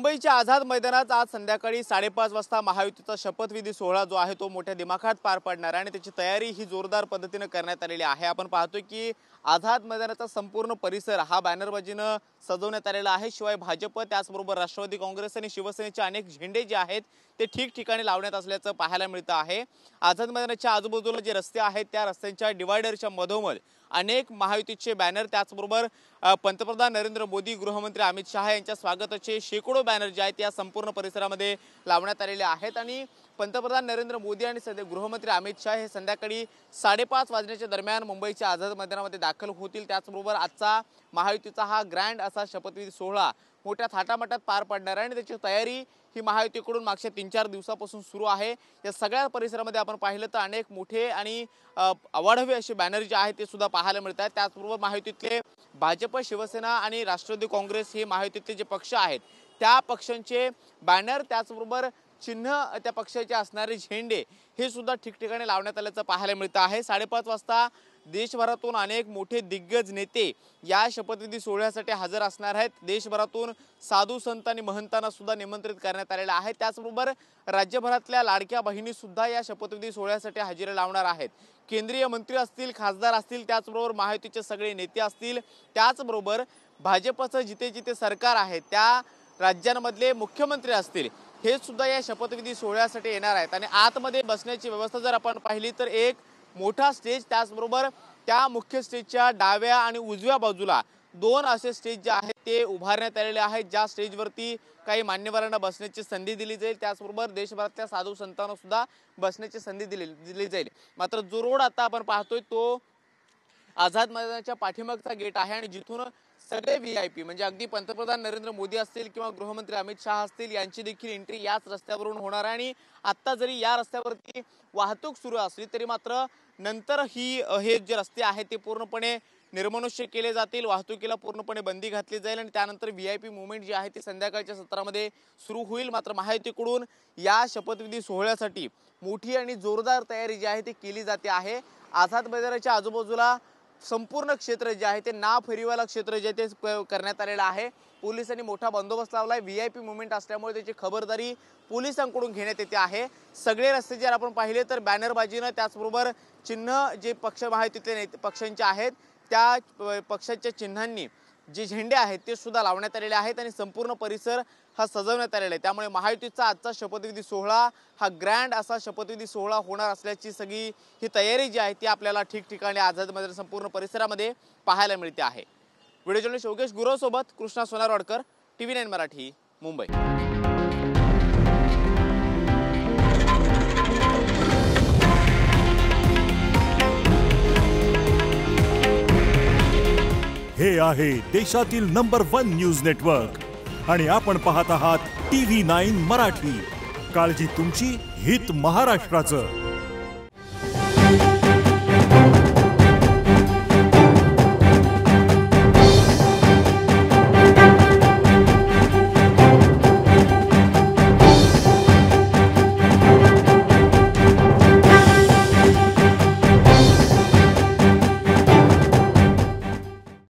मुंबईच्या आझाद मैदानात आज संध्याकाळी 5:30 वाजता महायुतीचा शपथविधी सोहळा जो आहे तो मोठ्या दिमाखात पार पडणार आहे आणि त्याची तयारी ही जोरदार पद्धतीने करण्यात आलेली आहे। आपण पाहतोय की आझाद मैदानाचा संपूर्ण परिसर हा बॅनरबाजीने सजवण्यात आलेला आहे। शिवाय भाजप त्याचबरोबर राष्ट्रवादी काँग्रेस आणि शिवसेनेचे अनेक झेंडे जे आहेत ते ठिकठिकाणी लावण्यात असल्याचं पाहायला मिळतं आहे। आझाद मैदानाच्या आजूबाजूला जे रस्ते आहेत त्या रस्त्यांच्या डिवायडरच्या मधोमध अनेक महायुतीचे बॅनर त्याचबरोबर पंतप्रधान नरेंद्र मोदी गृहमंत्री अमित शहा यांच्या स्वागताचे शेकडो बॅनर जे आहेत या संपूर्ण परिसरामध्ये लावण्यात आलेले आहेत आणि पंतप्रधान नरेंद्र मोदी आणि गृहमंत्री अमित शहा हे संध्याकाळी 5:30 वाजण्याच्या दरम्यान मुंबईच्या आझाद मैदानामध्ये दाखल होतील। त्याचबरोबर आजचा महायुतीचा हा ग्रँड असा शपथविधी सोहळा मोठ्या थाटामाटात पार पडणार आहे आणि त्याची तयारी ही महायुतीकडून मागच्या 3-4 दिवसापासून सुरू आहे। या सगळ्या परिसरामध्ये आपण पाहिलं तर अनेक मोठे आणि अवाढव्य असे बॅनर जे आहेत ते सुद्धा पाहायला मिळत आहेत। त्याचबरोबर महायुतीतले भाजप, शिवसेना आणि राष्ट्रवादी काँग्रेस हे महायुतीतले जे पक्ष आहेत त्या पक्षांचे बॅनर त्याचबरोबर चिन्ह त्या पक्षाचे असणारे झेंडे हे सुद्धा ठिकठिकाणी लावण्यात आल्याचं पाहायला मिळतं आहे। 5:30 वाजता देशभरातून अनेक मोठे दिग्गज नेते या शपथविधी सोहळ्यासाठी हजर असणार आहेत। देशभरातून साधू संत आणि महंतांना सुद्धा निमंत्रित करण्यात आलेले आहे। त्याचबरोबर राज्यभरातल्या लाडक्या बहिणी सुद्धा या शपथविधी सोहळ्यासाठी हजेरी लावणार आहेत। केंद्रीय मंत्री असतील, खासदार असतील, त्याचबरोबर महायुतीचे सगळे नेते असतील, त्याचबरोबर भाजपचं जिथे जिथे सरकार आहे त्या राज्यांमधले मुख्यमंत्री असतील हे सुद्धा या शपथविधी सोहळ्यासाठी येणार आहेत। आणि आतमध्ये बसण्याची व्यवस्था जर आपण पाहिली तर एक मोठा स्टेज त्याचबरोबर त्या मुख्य स्टेजच्या डाव्या आणि उजव्या बाजूला 2 असे स्टेज जे आहेत ते उभारण्यात आलेले आहेत, ज्या स्टेजवरती काही मान्यवरांना बसण्याची संधी दिली जाईल। त्याचबरोबर देशभरातल्या साधू संतांना सुद्धा बसण्याची संधी दिली जाईल। मात्र जो रोड आता आपण पाहतोय तो आझाद मैदानाच्या पाठीमागचा गेट आहे आणि जिथून सगळे व्हीआयपी म्हणजे अगदी पंतप्रधान नरेंद्र मोदी असतील किंवा गृहमंत्री अमित शहा असतील यांची देखील एंट्री याच रस्त्यावरून होणार आहे। आणि आता जरी या रस्त्यावरती वाहतूक सुरू असली तरी मात्र नंतर हे जे रस्ते आहेत ते पूर्णपणे निर्मनुष्य केले जातील, वाहतुकीला पूर्णपणे बंदी घातली जाईल आणि त्यानंतर व्हीआयपी मूव्हमेंट जी आहे ती संध्याकाळच्या सत्रामध्ये सुरू होईल। मात्र महायुतीकडून या शपथविधी सोहळ्यासाठी मोठी आणि जोरदार तयारी जी आहे ती केली जाते आहे। आझाद मैदानाच्या आजूबाजूला संपूर्ण क्षेत्र जे आहे ते ना फेरीवाला क्षेत्र जे ते करण्यात आलेलं आहे। पोलिसांनी मोठा बंदोबस्त लावलाय। व्हीआयपी मूव्हमेंट असल्यामुळे त्याची खबरदारी पोलिसांकडून घेण्यात येते आहे। सगळे रस्ते जर आपण पाहिले तर बॅनरबाजीने त्याचबरोबर चिन्ह जे पक्ष महायुतीतले पक्षांचे आहेत त्या पक्षाच्या चिन्हांनी जे झेंडे आहेत ते सुद्धा लावण्यात आलेले आहेत आणि संपूर्ण परिसर हा सजवण्यात आलेला आहे। त्यामुळे महायुतीचा आजचा शपथविधी सोहळा हा ग्रँड असा शपथविधी सोहळा होणार असल्याची सगळी ही तयारी जी आहे ती आपल्याला ठिकठिकाणी आझाद मैदान संपूर्ण परिसरामध्ये पाहायला मिळते आहे। व्हिडिओ जर्नलिस्ट योगेश गुरव सोबत कृष्णा सोनारवाडकर, TV9 मराठी, मुंबई। हे आहे देशातील नंबर 1 न्यूज नेटवर्क आणि आपण पाहत आहात TV9 मराठी। काळजी तुमची, हित महाराष्ट्राचं।